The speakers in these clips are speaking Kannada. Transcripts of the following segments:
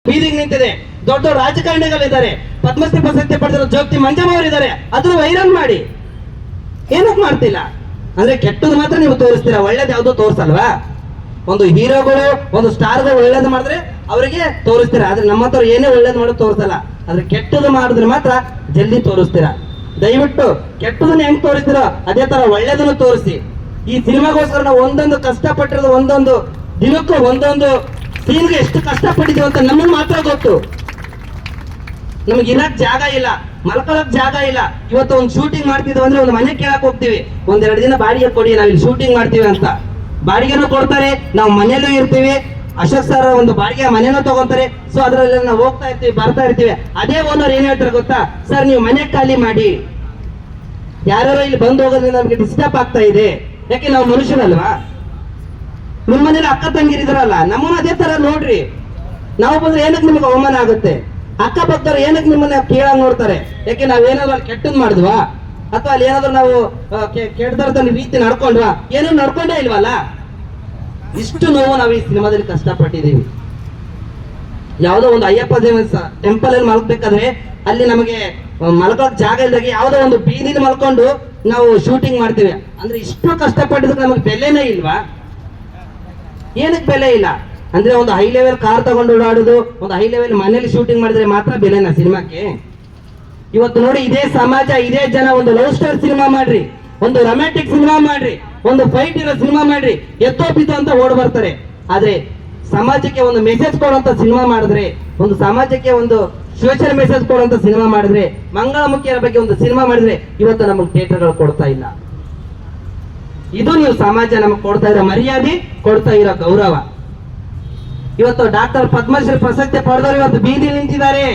ಬೀದಿಗೆ ನಿಂತಿದೆ. ದೊಡ್ಡ ದೊಡ್ಡ ರಾಜಕಾರಣಿಗಳಿದ್ದಾರೆ, ಪದ್ಮಶ್ರೀ ಪ್ರಶಸ್ತಿ ಪಡೆದಿರೋ ಜೋಗ್ತಿ ಮಂಜಮ್ಮ ಅವರಿದ್ದಾರೆ. ಅದನ್ನು ವೈರಲ್ ಮಾಡಿ ಏನಕ್ಕೆ ಮಾಡ್ತಿಲ್ಲ ಅಂದ್ರೆ ಕೆಟ್ಟದ್ದು ಮಾತ್ರ ನೀವು ತೋರಿಸ್ತೀರಾ, ಒಳ್ಳೇದು ಯಾವ್ದು ತೋರಿಸಲ್ವಾ? ಒಂದು ಹೀರೋಗಳು ಒಂದು ಸ್ಟಾರ್ಗಳು ಒಳ್ಳೇದು ಮಾಡಿದ್ರೆ ಅವರಿಗೆ ತೋರಿಸ್ತೀರಾ, ಆದ್ರೆ ನಮ್ಮ ಹತ್ರ ಏನೇ ಒಳ್ಳೇದು ಮಾಡೋದು ತೋರಿಸಲ್ಲ. ಆದ್ರೆ ಕೆಟ್ಟದ್ದು ಮಾಡಿದ್ರೆ ಮಾತ್ರ ಜಲ್ದಿ ತೋರಿಸ್ತೀರಾ. ದಯವಿಟ್ಟು ಕೆಟ್ಟದನ್ನ ಹೆಂಗ್ ತೋರಿಸ್ತೀರೋ ಅದೇ ತರ ಒಳ್ಳೇದನ್ನು ತೋರಿಸಿ. ಈ ಸಿನಿಮಾಗೋಸ್ಕರ ನಾವು ಒಂದೊಂದು ಕಷ್ಟಪಟ್ಟಿರೋದು, ಒಂದೊಂದು ದಿನಕ್ಕೂ ಒಂದೊಂದು ಸೀನ್ಗೆ ಎಷ್ಟು ಕಷ್ಟಪಟ್ಟಿದೀವಿ ಅಂತ ನಮಗೆ ಮಾತ್ರ ಗೊತ್ತು. ನಮ್ಗೆ ಇರಕ್ ಜಾಗ ಇಲ್ಲ, ಮಲ್ಕೊಳಕ್ ಜಾಗ ಇಲ್ಲ. ಇವತ್ತು ಒಂದು ಶೂಟಿಂಗ್ ಮಾಡ್ತಿದ್ವಿ ಅಂದ್ರೆ ಒಂದು ಮನೆ ಕೇಳಕ್ ಹೋಗ್ತೀವಿ, ಒಂದೆರಡು ದಿನ ಬಾಡಿಗೆ ಕೊಡಿ, ನಾವಿಲ್ಲಿ ಶೂಟಿಂಗ್ ಮಾಡ್ತೀವಿ ಅಂತ. ಬಾಡಿಗೆನೂ ಕೊಡ್ತಾರೆ, ನಾವು ಮನೇಲೂ ಇರ್ತೀವಿ. ಅಶೋಕ್ ಸರ್ ಒಂದು ಬಾಡಿಗೆ ಮನೇನೂ ತಗೊಂತಾರೆ. ಸೊ ಅದ್ರಲ್ಲಿ ನಾವು ಹೋಗ್ತಾ ಇರ್ತೀವಿ, ಬರ್ತಾ ಇರ್ತೀವಿ. ಅದೇ ಓನರ್ ಏನ್ ಹೇಳ್ತಾರೆ ಗೊತ್ತಾ, ಸರ್ ನೀವು ಮನೆ ಖಾಲಿ ಮಾಡಿ, ಯಾರ್ಯಾರೋ ಇಲ್ಲಿ ಬಂದು ಹೋಗೋದ್ರಿಂದ ನಮ್ಗೆ ಡಿಸ್ಟರ್ಬ್ ಆಗ್ತಾ ಇದೆ. ಯಾಕೆ ನಾವು ಮನುಷ್ಯರಲ್ವಾ? ನಿಮ್ಮ ಮನೇಲಿ ಅಕ್ಕ ತಂಗಿರಿದ್ರಲ್ಲ, ನಮ್ಮನ್ನ ಅದೇ ತರ ನೋಡ್ರಿ. ನಾವು ಬಂದ್ರೆ ಏನಕ್ಕೆ ನಿಮ್ಗೆ ಅವಮಾನ ಆಗುತ್ತೆ? ಅಕ್ಕಪಕ್ಕದವ್ರು ಏನಕ್ಕೆ ನಿಮ್ಮನ್ನ ಕೇಳಂಗ್ ನೋಡ್ತಾರೆ? ಯಾಕೆ ನಾವೇನಾದ್ರು ಅಲ್ಲಿ ಕೆಟ್ಟದ್ ಮಾಡಿದ್ವಾ, ಅಥವಾ ಅಲ್ಲಿ ಏನಾದ್ರು ನಾವು ಕೆಟ್ಟದ ರೀತಿ ನಡ್ಕೊಂಡ್ವಾ? ಏನೂ ನಡ್ಕೊಂಡೇ ಇಲ್ವಲ್ಲ. ಇಷ್ಟು ನೋವು ನಾವು ಈ ಸಿನಿಮಾದಲ್ಲಿ ಕಷ್ಟಪಟ್ಟಿದ್ದೀವಿ. ಯಾವುದೋ ಒಂದು ಅಯ್ಯಪ್ಪ ದೇವ ಟೆಂಪಲ್ ಅಲ್ಲಿ ಮಲ್ಬೇಕಾದ್ರೆ ಅಲ್ಲಿ ನಮಗೆ ಮಲ್ಕೋಕ್ ಜಾಗ ಇಲ್ದಾಗೆ ಯಾವುದೋ ಒಂದು ಬೀದಿಲಿ ಮಲ್ಕೊಂಡು ನಾವು ಶೂಟಿಂಗ್ ಮಾಡ್ತೀವಿ ಅಂದ್ರೆ ಇಷ್ಟು ಕಷ್ಟಪಟ್ಟಿದ್ದಕ್ಕೆ ನಮಗೆ ಬೆಲೆನೇ ಇಲ್ವಾ? ಏನಕ್ಕೆ ಬೆಲೆ ಇಲ್ಲ ಅಂದ್ರೆ ಒಂದು ಹೈ ಲೆವೆಲ್ ಕಾರ್ ತಗೊಂಡು ಓಡಾಡುದು, ಒಂದು ಹೈ ಲೆವೆಲ್ ಮನೇಲಿ ಶೂಟಿಂಗ್ ಮಾಡಿದ್ರೆ ಮಾತ್ರ ಬೆಲೆನಾ ಸಿನಿಮಾಕ್ಕೆ? ಇವತ್ತು ನೋಡಿ, ಇದೇ ಸಮಾಜ, ಇದೇ ಜನ ಒಂದು ಲವ್ ಸ್ಟಾರ್ ಸಿನಿಮಾ ಮಾಡ್ರಿ, ಒಂದು ರೊಮ್ಯಾಂಟಿಕ್ ಸಿನಿಮಾ ಮಾಡ್ರಿ, ಒಂದು ಫೈಟ್ ಇರೋ ಸಿನಿಮಾ ಮಾಡ್ರಿ, ಎತ್ತೋ ಬಿತ್ತೋ ಅಂತ ಓಡ್ ಬರ್ತಾರೆ. ಆದ್ರೆ ಸಮಾಜಕ್ಕೆ ಒಂದು ಮೆಸೇಜ್ ಕೊಡುವಂತ ಸಿನಿಮಾ ಮಾಡಿದ್ರೆ, ಒಂದು ಸಮಾಜಕ್ಕೆ ಒಂದು ಸೋಷಿಯಲ್ ಮೆಸೇಜ್ ಕೊಡುವಂತ ಸಿನಿಮಾ ಮಾಡಿದ್ರೆ, ಮಂಗಳಮುಖಿಯರ ಬಗ್ಗೆ ಒಂದು ಸಿನಿಮಾ ಮಾಡಿದ್ರೆ ಇವತ್ತು ನಮಗೆ ಥಿಯೇಟರ್ಗಳು ಕೊಡ್ತಾ ಇಲ್ಲ. ಇದು ನೀವು ಸಮಾಜ ನಮಗೆ ಕೊಡ್ತಾ ಇರೋ ಮರ್ಯಾದೆ, ಕೊಡ್ತಾ ಇರೋ ಗೌರವ. ಇವತ್ತು ಡಾಕ್ಟರ್ ಪದ್ಮಶ್ರೀ ಪ್ರಶಸ್ತಿ ಪಡೆದವರು ಇವತ್ತು ಬೀದಿ ನಿಂತಿದ್ದಾರೆ.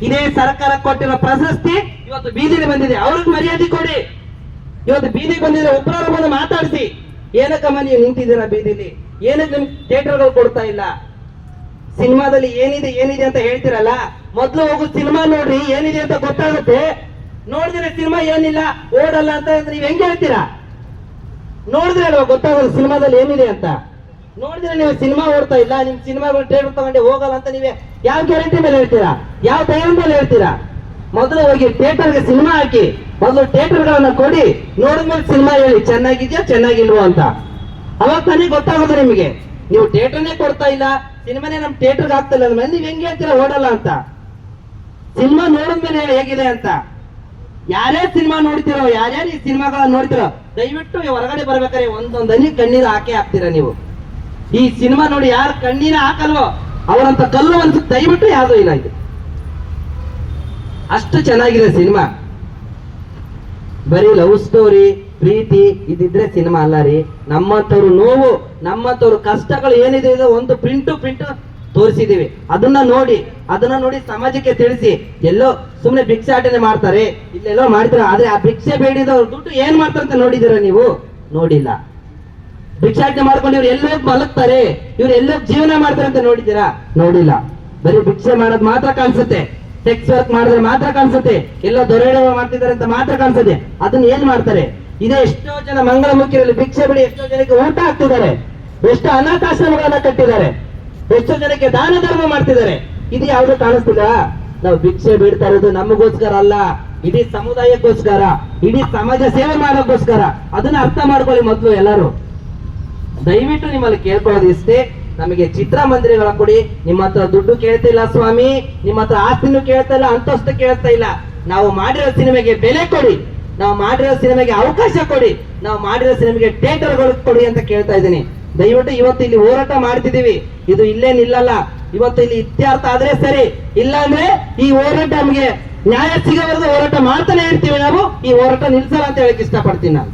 ಇದೇ ಸರ್ಕಾರ ಕೊಟ್ಟಿರೋ ಪ್ರಶಸ್ತಿ ಇವತ್ತು ಬೀದಿಲಿ ಬಂದಿದೆ, ಅವ್ರಿಗೆ ಮರ್ಯಾದೆ ಕೊಡಿ. ಇವತ್ತು ಬೀದಿಗೆ ಬಂದಿದ್ರೆ ಒಬ್ಬರವ್ರು ಬಂದು ಮಾತಾಡಿಸಿ, ಏನಕ್ಕಮ್ಮ ನೀವು ನಿಂತಿದ್ದೀರಾ ಬೀದಿಲಿ, ಏನಕ್ಕೆ ನಿಮ್ಗೆ ಥಿಯೇಟರ್ಗಳು ಕೊಡ್ತಾ ಇಲ್ಲ? ಸಿನಿಮಾದಲ್ಲಿ ಏನಿದೆ ಏನಿದೆ ಅಂತ ಹೇಳ್ತಿರಲ್ಲ, ಮೊದ್ಲು ಹೋಗು ಸಿನಿಮಾ ನೋಡ್ರಿ, ಏನಿದೆ ಅಂತ ಗೊತ್ತಾಗುತ್ತೆ. ನೋಡಿದ್ರೆ ಸಿನಿಮಾ ಏನಿಲ್ಲ, ಓಡಲ್ಲ ಅಂತ ನೀವ್ ಹೆಂಗ್ ಹೇಳ್ತೀರಾ? ನೋಡಿದ್ರೆ ಅಲ್ವಾ ಗೊತ್ತಾಗೋದು ಸಿನಿಮಾದಲ್ಲಿ ಏನಿದೆ ಅಂತ. ನೋಡಿದ್ರೆ ನೀವು ಸಿನಿಮಾ ಓಡ್ತಾ ಇಲ್ಲ, ನಿಮ್ ಸಿನಿಮಾಗಳು ಥಿಯೇಟರ್ ತಗೊಂಡೆ ಹೋಗಲ್ಲ ಅಂತ ನೀವೇ ಯಾವ ಗ್ಯಾರಂಟಿ ಮೇಲೆ ಹೇಳ್ತೀರಾ? ಯಾವ ಟೈಮ್ ಮೇಲೆ ಹೇಳ್ತೀರಾ? ಮೊದಲು ಹೋಗಿ ಥಿಯೇಟರ್ಗೆ ಸಿನಿಮಾ ಹಾಕಿ, ಮೊದಲು ಥಿಯೇಟರ್ಗಳನ್ನ ಕೊಡಿ, ನೋಡಿದ್ಮೇಲೆ ಸಿನಿಮಾ ಹೇಳಿ ಚೆನ್ನಾಗಿದ್ಯಾ ಚೆನ್ನಾಗಿಲ್ವೋ ಅಂತ. ಅವಾಗ ತಾನೇ ಗೊತ್ತಾಗೋದು ನಿಮಗೆ. ನೀವು ಥಿಯೇಟರ್ನೇ ಕೊಡ್ತಾ ಇಲ್ಲ, ಸಿನಿಮಾನೇ ನಮ್ ಥಿಯೇಟರ್ಗೆ ಆಗ್ತಿಲ್ಲ ಅಂದ್ಮೇಲೆ ನೀವ್ ಹೆಂಗೆ ಹೇಳ್ತೀರಾ ಓಡಲ್ಲ ಅಂತ? ಸಿನಿಮಾ ನೋಡಿದ್ಮೇಲೆ ಹೇಗಿದೆ ಅಂತ. ಯಾರೇ ಸಿನಿಮಾ ನೋಡ್ತಿರೋ, ಯಾರ್ಯಾರು ಈ ಸಿನಿಮಾಗಳನ್ನ ನೋಡ್ತಿರೋ, ದಯವಿಟ್ಟು ಹೊರಗಡೆ ಬರ್ಬೇಕಾದ್ರೆ ಒಂದೊಂದನಿ ಕಣ್ಣೀರು ಹಾಕ್ತೀರಾ ನೀವು. ಈ ಸಿನಿಮಾ ನೋಡಿ ಯಾರು ಕಣ್ಣೀರ ಹಾಕಲ್ವೋ ಅವರಂತ ಕಲ್ಲು ಅಂತ ದಯವಿಟ್ಟು ಯಾವ್ದೂ ಇಲ್ಲ. ಇದು ಅಷ್ಟು ಚೆನ್ನಾಗಿದೆ ಸಿನಿಮಾ. ಬರೀ ಲವ್ ಸ್ಟೋರಿ, ಪ್ರೀತಿ ಇದಿದ್ರೆ ಸಿನಿಮಾ ಅಲ್ಲ ರೀ. ನಮ್ಮಂತವ್ರು ನೋವು, ನಮ್ಮಂತವ್ರು ಕಷ್ಟಗಳು ಏನಿದೆ ಇದೆ ಒಂದು ಪ್ರಿಂಟು ತೋರಿಸಿದೀವಿ. ಅದನ್ನ ನೋಡಿ ಸಮಾಜಕ್ಕೆ ತಿಳಿಸಿ. ಎಲ್ಲೋ ಸುಮ್ನೆ ಭಿಕ್ಷಾಟನೆ ಮಾಡ್ತಾರೆ, ಇಲ್ಲೆಲ್ಲೋ ಮಾಡ್ತಾರೆ. ಆದ್ರೆ ಆ ಭಿಕ್ಷೆ ಬೇಡಿದವ್ರು ದುಡ್ಡು ಏನ್ ಮಾಡ್ತಾರಂತ ನೋಡಿದಿರ ನೀವು? ನೋಡಿಲ್ಲ. ಭಿಕ್ಷಾಟನೆ ಮಾಡ್ಕೊಂಡು ಇವ್ರು ಎಲ್ಲೋಗಿ ಮಲಗ್ತಾರೆ, ಇವ್ರು ಎಲ್ಲೋಗಿ ಜೀವನ ಮಾಡ್ತಾರೆ ಅಂತ ನೋಡಿದ್ದೀರಾ? ನೋಡಿಲ್ಲ. ಬರೀ ಭಿಕ್ಷೆ ಮಾಡೋದು ಮಾತ್ರ ಕಾಣಿಸುತ್ತೆ, ಸೆಕ್ಸ್ ವರ್ಕ್ ಮಾಡಿದ್ರೆ ಮಾತ್ರ ಕಾಣಿಸುತ್ತೆ, ಎಲ್ಲೋ ದೊರೆಡೆ ಮಾಡ್ತಿದ್ದಾರೆ ಅಂತ ಮಾತ್ರ ಕಾಣಿಸುತ್ತೆ. ಅದನ್ನ ಏನ್ ಮಾಡ್ತಾರೆ? ಇದೇ ಎಷ್ಟೋ ಜನ ಮಂಗಳಮುಖಿಯಲ್ಲಿ ಭಿಕ್ಷೆ ಬಿಡಿ ಎಷ್ಟೋ ಜನಕ್ಕೆ ಊಟ ಹಾಕ್ತಿದ್ದಾರೆ, ಎಷ್ಟೋ ಅನಾಥಾಶ್ರಮಗಳನ್ನ ಕಟ್ಟಿದ್ದಾರೆ, ಎಷ್ಟೋ ಜನಕ್ಕೆ ದಾನ ಧರ್ಮ ಮಾಡ್ತಿದ್ದಾರೆ. ಇದು ಯಾವ್ದು ಕಾಣಿಸ್ತಿಲ್ಲ? ನಾವು ಭಿಕ್ಷೆ ಬಿಡ್ತಾ ಇರೋದು ನಮಗೋಸ್ಕರ ಅಲ್ಲ, ಇಡೀ ಸಮುದಾಯಕ್ಕೋಸ್ಕರ, ಇಡೀ ಸಮಾಜ ಸೇವೆ ಮಾಡೋಕ್ಕೋಸ್ಕರ. ಅದನ್ನ ಅರ್ಥ ಮಾಡ್ಕೊಳ್ಳಿ ಮೊದ್ಲು ಎಲ್ಲರೂ. ದಯವಿಟ್ಟು ನಿಮ್ಮಲ್ಲಿ ಕೇಳ್ಕೊಳ್ಳೋದು ಇಷ್ಟೇ, ನಮಗೆ ಚಿತ್ರಮಂದಿರಗಳ ಕೊಡಿ. ನಿಮ್ಮ ಹತ್ರ ದುಡ್ಡು ಕೇಳ್ತಾ ಇಲ್ಲ ಸ್ವಾಮಿ, ನಿಮ್ಮ ಹತ್ರ ಆಸ್ತಿನೂ ಕೇಳ್ತಾ ಇಲ್ಲ, ಅಂತಸ್ತು ಕೇಳ್ತಾ ಇಲ್ಲ. ನಾವು ಮಾಡಿರೋ ಸಿನಿಮಾಗೆ ಬೆಲೆ ಕೊಡಿ, ನಾವು ಮಾಡಿರೋ ಸಿನಿಮಾಗೆ ಅವಕಾಶ ಕೊಡಿ, ನಾವು ಮಾಡಿರೋ ಸಿನಿಮಾಗೆ ಥಿಯೇಟರ್ಗಳು ಕೊಡಿ ಅಂತ ಕೇಳ್ತಾ ಇದ್ದೀನಿ. ದಯವಿಟ್ಟು ಇವತ್ತು ಇಲ್ಲಿ ಹೋರಾಟ ಮಾಡ್ತಿದೀವಿ, ಇದು ಇಲ್ಲೇ ನಿಲ್ಲಲ್ಲ. ಇವತ್ತು ಇಲ್ಲಿ ಇತ್ಯರ್ಥ ಆದ್ರೆ ಸರಿ, ಇಲ್ಲ ಅಂದ್ರೆ ಈ ಹೋರಾಟ ನಮಗೆ ನ್ಯಾಯ ಸಿಗೋವರೆಗೂ ಹೋರಾಟ ಮಾಡ್ತಾನೆ ಇರ್ತೀವಿ ನಾವು. ಈ ಹೋರಾಟ ನಿಲ್ಸಲ್ಲ ಅಂತ ಹೇಳಕ್ ಇಷ್ಟಪಡ್ತೀನಿ ನಾನು.